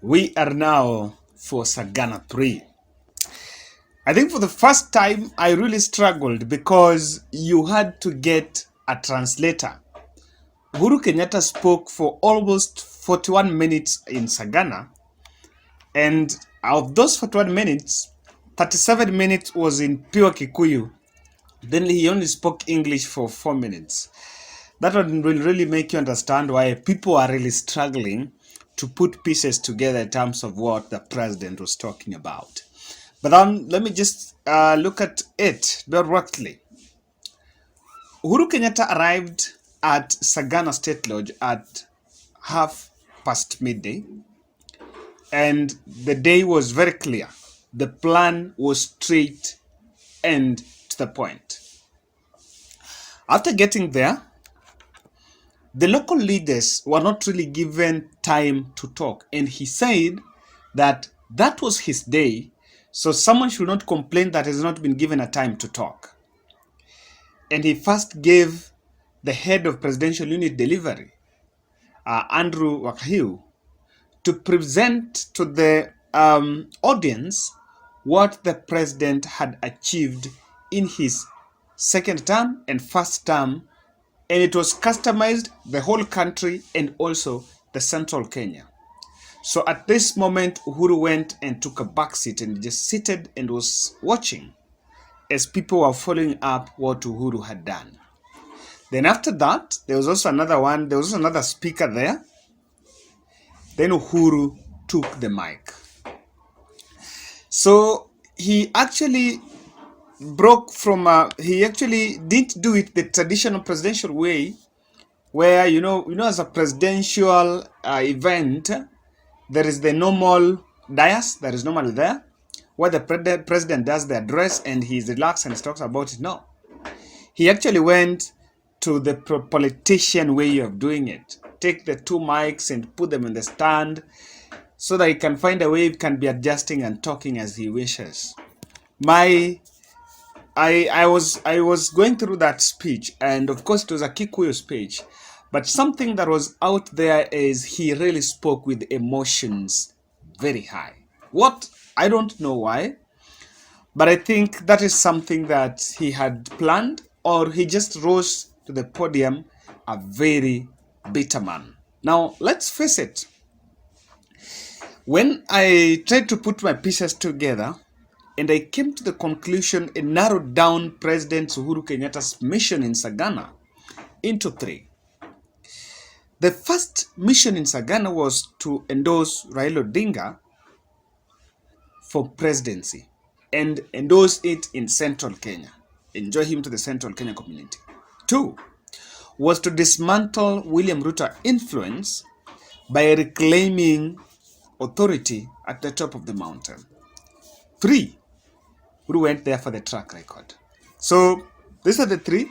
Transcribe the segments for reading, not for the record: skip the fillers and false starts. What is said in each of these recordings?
We are now for Sagana 3. I think for the first time, I really struggled because you had to get a translator. Uhuru Kenyatta spoke for almost 41 minutes in Sagana, and of those 41 minutes, 37 minutes was in pure Kikuyu. Then he only spoke English for 4 minutes. That will really make you understand why people are really struggling to put pieces together in terms of what the president was talking about. But let me just look at it directly. Uhuru Kenyatta arrived at Sagana State Lodge at midday, and the day was very clear. The plan was straight and to the point. After getting there, the local leaders were not really given time to talk, and he said that that was his day, so someone should not complain that has not been given a time to talk. And he first gave the head of presidential unit delivery, Andrew Wakahiu, to present to the audience what the president had achieved in his second term and first term, and it was customized the whole country and also the central Kenya. So at this moment, Uhuru went and took a back seat and just seated and was watching as people were following up what Uhuru had done. Then after that, there was also another speaker there. Then Uhuru took the mic. So he actually he actually didn't do it the traditional presidential way, where as a presidential event, there is the normal dais that is normally there, where the president does the address and he's relaxed and he talks about it. No, he actually went to the politician way of doing it. Take the two mics and put them in the stand so that he can find a way he can be adjusting and talking as he wishes. I was going through that speech, and of course it was a Kikuyu speech, but something that was out there is he really spoke with emotions very high. What? I don't know why, but I think that is something that he had planned, or he just rose to the podium a very bitter man. Now, let's face it. When I tried to put my pieces together, and I came to the conclusion and narrowed down President Uhuru Kenyatta's mission in Sagana into three. The first mission in Sagana was to endorse Raila Odinga for presidency and endorse it in Central Kenya. Enjoy him to the Central Kenya community. 2 was to dismantle William Ruto's influence by reclaiming authority at the top of the mountain. 3, who went there for the track record. So these are the 3.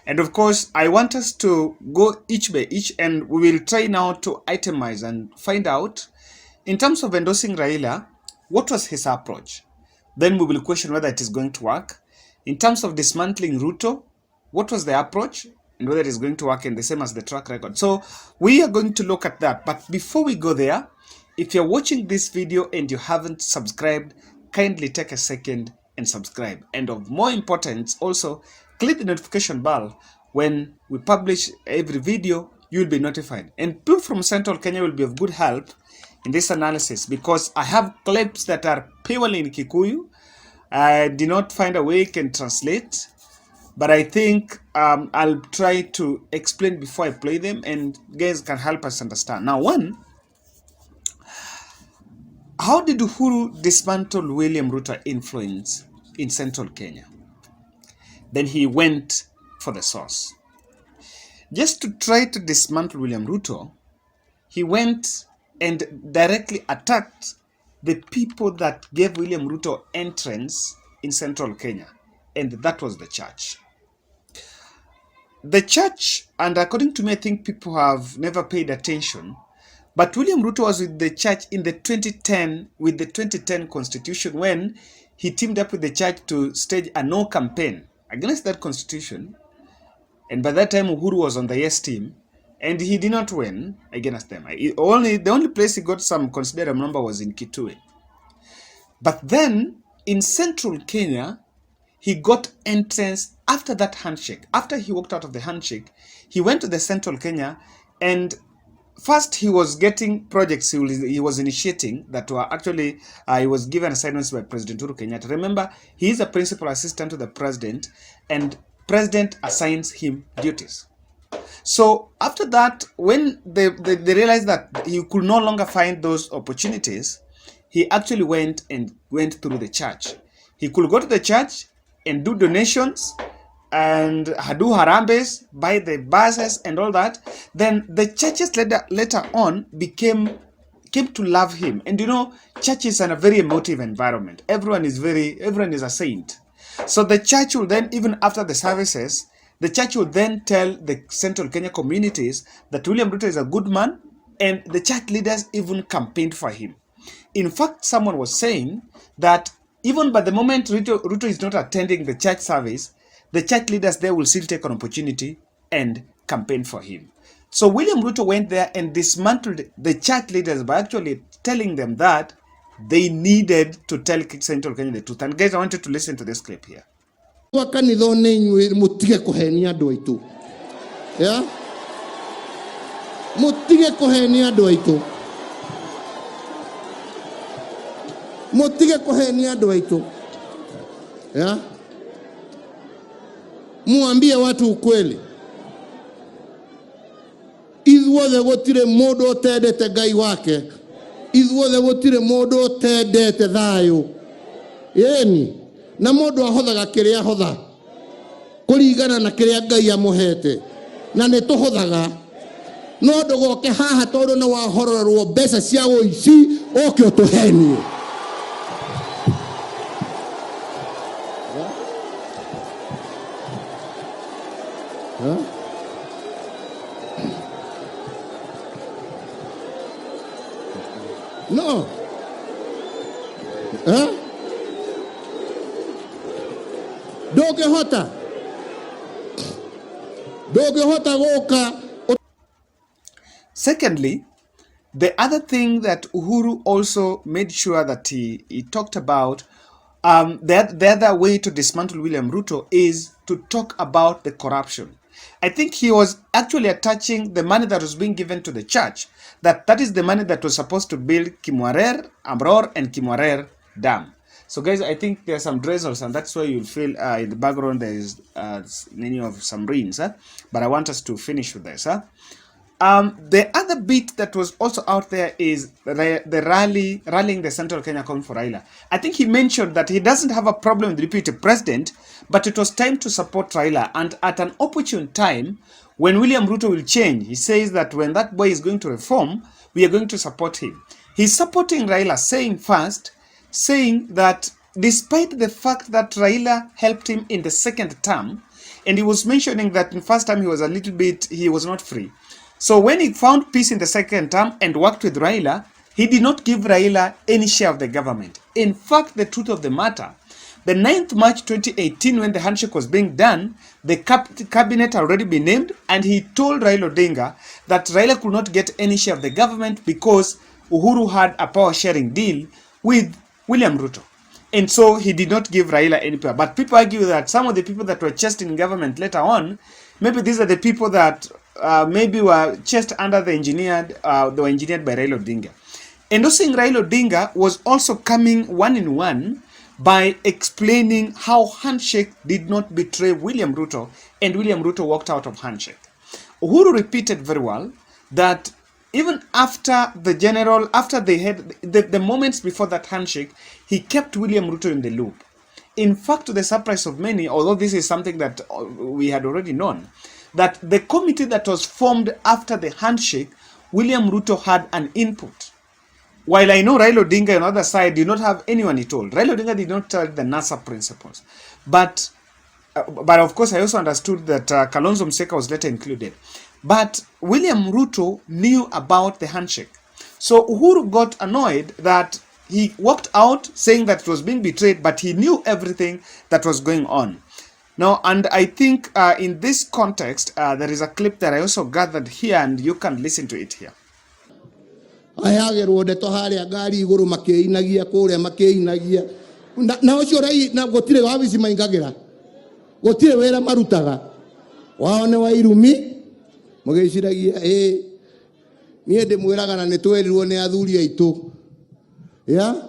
And of course, I want us to go each by each, and we will try now to itemize and find out, in terms of endorsing Raila, what was his approach? Then we will question whether it is going to work. In terms of dismantling Ruto, what was the approach and whether it is going to work, and the same as the track record. So we are going to look at that. But before we go there, if you're watching this video and you haven't subscribed, kindly take a second and subscribe. And of more importance, also click the notification bell. When we publish every video, you'll be notified. And people from Central Kenya will be of good help in this analysis, because I have clips that are purely in Kikuyu. I did not find a way I can translate, but I think I'll try to explain before I play them, and guys can help us understand. Now, one, how did Uhuru dismantle William Ruto influence in Central Kenya? Then he went for the source. Just to try to dismantle William Ruto, he went and directly attacked the people that gave William Ruto entrance in Central Kenya, and that was the church. The church, and according to me, I think people have never paid attention, but William Ruto was with the church in the 2010 constitution, when he teamed up with the church to stage a no campaign against that constitution. And by that time, Uhuru was on the yes team, and he did not win against them. The only place he got some considerable number was in Kitui. But then in central Kenya, he got entrance after that handshake. After he walked out of the handshake, he went to the central Kenya, and first he was getting projects he was initiating that were actually, he was given assignments by President Uhuru Kenyatta. Remember, he is a principal assistant to the president, and president assigns him duties. So after that, when they realized that he could no longer find those opportunities, he actually went through the church. He could go to the church and do donations and do harambes, buy the buses and all that. Then the churches later on came to love him. And you know, churches are a very emotive environment. Everyone is a saint. So the church will then, even after the services, the church will then tell the central Kenya communities that William Ruto is a good man, and the church leaders even campaigned for him. In fact, someone was saying that even by the moment Ruto is not attending the church service, the church leaders there will still take an opportunity and campaign for him. So William Ruto went there and dismantled the church leaders by actually telling them that they needed to tell Central Kenya the truth. And guys, I want you to listen to this clip here. Mutige kuhenia andu aitu muambie watu ukweli. Ithuothe gutire mundu utendete Ngai wake, ithuothe gutire mundu utendete thayu, yeni na mundu ahothaga kiria hotha kuringana na kiria Ngai amuhete, na ni tuhothaga. No ndugoke haha tondu na wahororwo mbeca cia uici oke utuhenie. No. Doge hota goka. Secondly, the other thing that Uhuru also made sure that he talked about, the other way to dismantle William Ruto is to talk about the corruption. I think he was actually attaching the money that was being given to the church, that is the money that was supposed to build Kimwarer, Amror, and Kimwarer Dam. So guys, I think there are some drizzles, and that's why you'll feel in the background there is many of some rains. But I want us to finish with this. The other bit that was also out there is the rallying the Central Kenya calling for Raila. I think he mentioned that he doesn't have a problem with the deputy president, but it was time to support Raila. And at an opportune time, when William Ruto will change, he says that when that boy is going to reform, we are going to support him. He's supporting Raila, saying that despite the fact that Raila helped him in the second term, and he was mentioning that in first term he was not free. So when he found peace in the second term and worked with Raila, he did not give Raila any share of the government. In fact, the truth of the matter, the 9th March 2018, when the handshake was being done, the cabinet had already been named, and he told Raila Odinga that Raila could not get any share of the government because Uhuru had a power sharing deal with William Ruto. And so he did not give Raila any power. But people argue that some of the people that were chased in government later on, maybe these are the people that maybe were chased under they were engineered by Raila Odinga. Endorsing Raila Odinga was also coming one-in-one by explaining how handshake did not betray William Ruto, and William Ruto walked out of handshake. Uhuru repeated very well that even after they had the moments before that handshake, he kept William Ruto in the loop. In fact, to the surprise of many, although this is something that we had already known, that the committee that was formed after the handshake, William Ruto had an input. While I know Raila Odinga on the other side did not have anyone he told. Raila Odinga did not tell the NASA principles. But of course, I also understood that Kalonzo Musyoka was later included. But William Ruto knew about the handshake. So Uhuru got annoyed that he walked out saying that it was being betrayed, but he knew everything that was going on. Now, and I think in this context, there is a clip that I also gathered here, and you can listen to it here. Ayagirwo ndeto haria ngari iguru makiinagia kuria makiinagia na ucio rai na gutire wabici maingagira gutire wera marutaga wao ne wa irumi mugiciragia nie ndimwiraga na nitwerirwo ni athuri aitu ya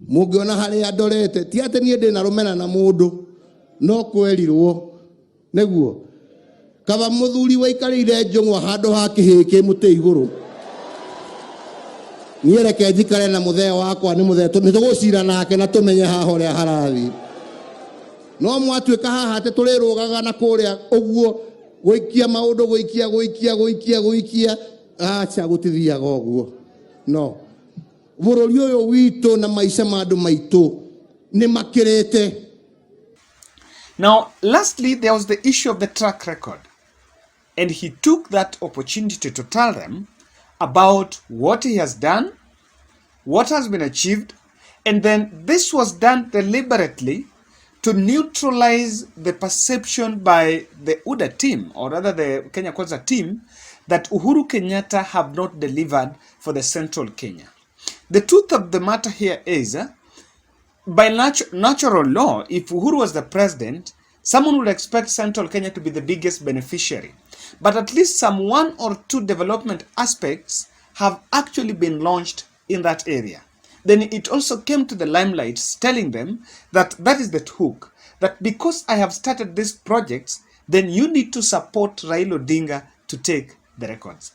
mungiona haria ndorete ti ate nie ndina rumena na mundu no kwerirwo neguo kaba muthuri waikarire njungwa handu ha kihiki muti iguru niereke njikare na muthee wakwa ni muthee nitugucira nake na tumenye haha uria harathi no mwatuika haha ate turirugaga na kuria uguo guikia maundu guikia acha gutithiaga uguo no bururi uyu witu na maisha ma andu maitu ni makirete. Now, lastly, there was the issue of the track record, and he took that opportunity to tell them about what he has done, what has been achieved, and then this was done deliberately to neutralize the perception by the UDA team, or rather the Kenya Kwanza team, that Uhuru Kenyatta have not delivered for the central Kenya. The truth of the matter here is, by natural law, if Uhuru was the president, someone would expect central Kenya to be the biggest beneficiary. But at least some one or two development aspects have actually been launched in that area. Then it also came to the limelight, telling them that that is the hook, that because I have started these projects, then you need to support Raila Odinga to take the records.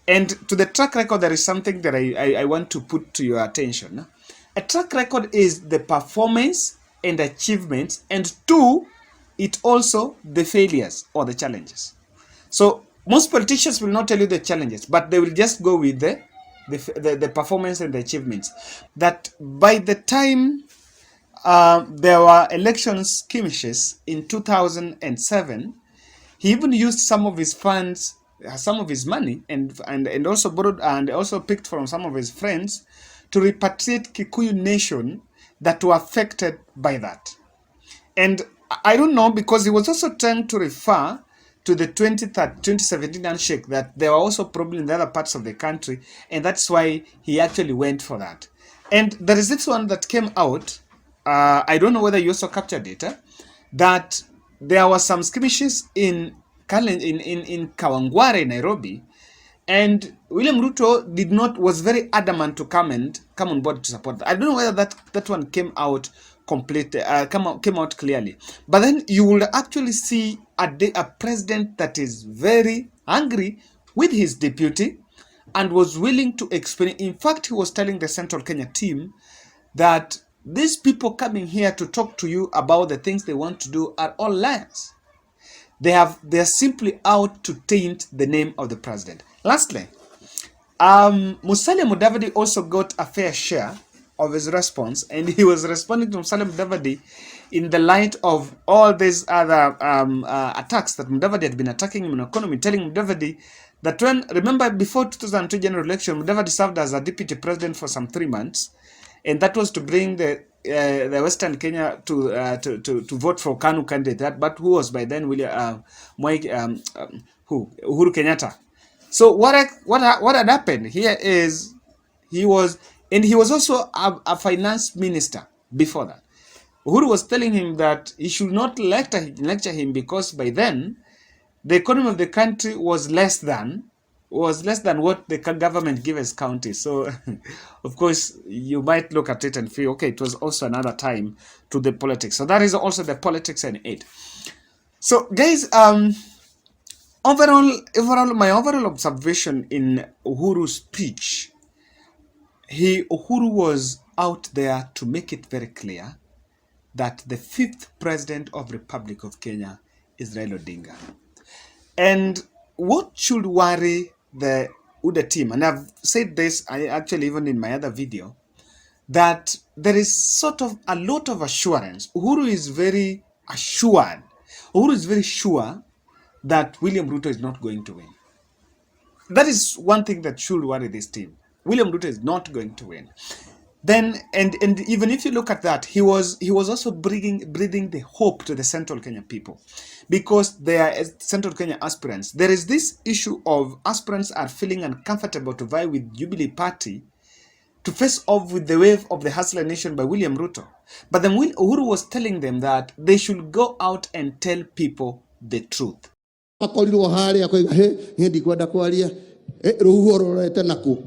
And to the track record, there is something that I want to put to your attention. A track record is the performance and achievements, and two, it also the failures or the challenges. So most politicians will not tell you the challenges, but they will just go with the performance and the achievements. That by the time there were election skirmishes in 2007, he even used some of his funds, some of his money, and also borrowed and also picked from some of his friends to repatriate Kikuyu nation that were affected by that. And I don't know, because he was also trying to refer to the 2017 handshake, that there were also problems in the other parts of the country, and that's why he actually went for that. And there is this one that came out, I don't know whether you also captured it, that there were some skirmishes in Kawangware, Nairobi, and William Ruto was very adamant to come on board to support that. I don't know whether that one came out came out clearly. But then you will actually see a president that is very angry with his deputy and was willing to explain. In fact, he was telling the Central Kenya team that these people coming here to talk to you about the things they want to do are all liars. They are simply out to taint the name of the president. Lastly, Musalia Mudavadi also got a fair share of his response, and he was responding to Musalia Mudavadi in the light of all these other attacks that Mudavadi had been attacking him in economy, telling Mudavadi that remember before 2002 general election, Mudavadi served as a deputy president for some 3 months, and that was to bring the Western Kenya to vote for KANU candidate, but who was by then Uhuru Kenyatta. So what had happened here is he was also a finance minister before that. Uhuru was telling him that he should not lecture him, because by then the economy of the country was less than what the government gave as counties. So of course you might look at it and feel, okay, it was also another time to the politics. So that is also the politics in it. So guys, my overall observation in Uhuru's speech, Uhuru was out there to make it very clear that the 5th president of Republic of Kenya is Raila Odinga. And what should worry the UDA team, and I've said this actually even in my other video, that there is sort of a lot of assurance. Uhuru is very assured. Uhuru is very sure that William Ruto is not going to win. That is one thing that should worry this team. William Ruto is not going to win. Then and even if you look at that, he was also breathing the hope to the Central Kenya people, because they are Central Kenya aspirants. There is this issue of aspirants are feeling uncomfortable to vie with Jubilee Party to face off with the wave of the Hustler Nation by William Ruto. But then Uhuru was telling them that they should go out and tell people the truth. Makorirwo haria koiga he ndikwenda kwaria ruhuo rorete naku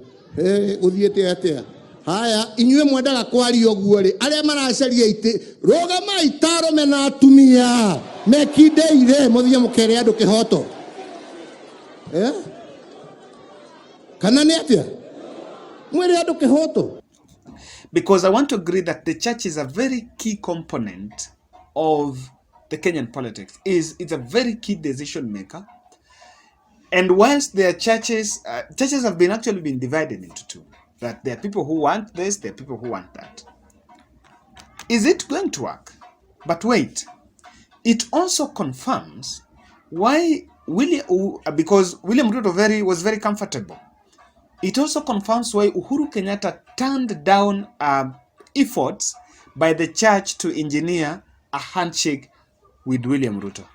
uthiete atia haya inyue mwendaga kwaria oguo ri aria maracaria ite rogama itaro mena atumia mekindeire muthie mukere andu kihoto kana ni atia mwire andu kihoto. Because I want to agree that the church is a very key component of the Kenyan politics. It's a very key decision maker. And whilst their churches have actually been divided into two, that there are people who want this, there are people who want that. Is it going to work? But wait, it also confirms why because William Ruto was very comfortable. It also confirms why Uhuru Kenyatta turned down efforts by the church to engineer a handshake with William Ruto.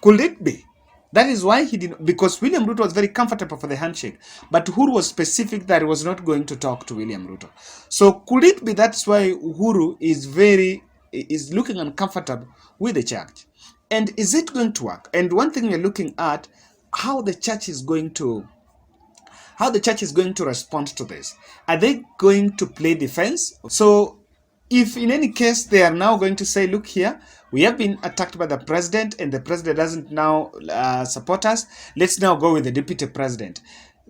Could it be? That is why he didn't, because William Ruto was very comfortable for the handshake, but Uhuru was specific that he was not going to talk to William Ruto. So could it be that's why Uhuru is looking uncomfortable with the church? And is it going to work? And one thing we're looking at, how the church is going to respond to this. Are they going to play defense? So if in any case they are now going to say, look here, we have been attacked by the president and the president doesn't now support us, let's now go with the deputy president.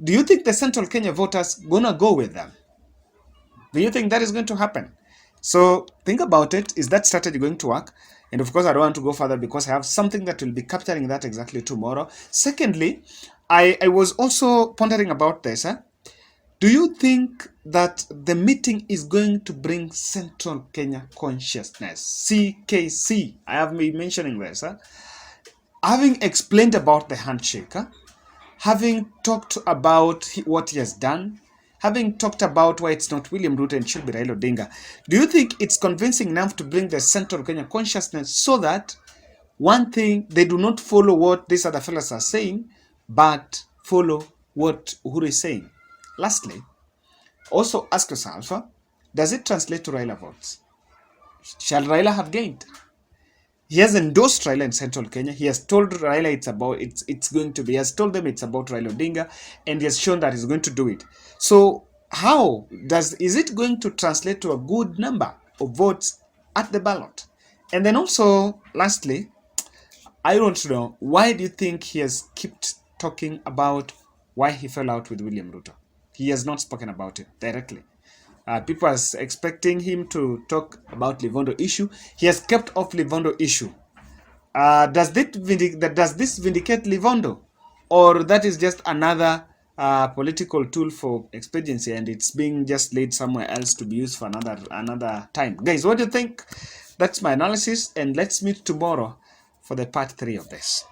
Do you think the Central Kenya voters gonna go with them? Do you think that is going to happen? So think about it. Is that strategy going to work? And of course, I don't want to go further because I have something that will be capturing that exactly tomorrow. Secondly, I was also pondering about this. Do you think that the meeting is going to bring Central Kenya consciousness? CKC. I have been mentioning this. Having explained about the handshake, having talked about what he has done, having talked about why it's not William Ruto and it should be Raila Odinga, do you think it's convincing enough to bring the Central Kenya consciousness so that, one thing, they do not follow what these other fellows are saying, but follow what Uhuru is saying? Lastly, also ask yourself, does it translate to Raila votes? Shall Raila have gained? He has endorsed Raila in Central Kenya. He has told Raila it's going to be. He has told them it's about Raila Odinga, and he has shown that he's going to do it. So how is it going to translate to a good number of votes at the ballot? And then also, lastly, I don't know, why do you think he has kept talking about why he fell out with William Ruto? He has not spoken about it directly. People are expecting him to talk about Livondo issue. He has kept off Livondo issue. Does this vindicate Livondo? Or that is just another political tool for expediency and it's being just laid somewhere else to be used for another time? Guys, what do you think? That's my analysis, and let's meet tomorrow for the part 3 of this.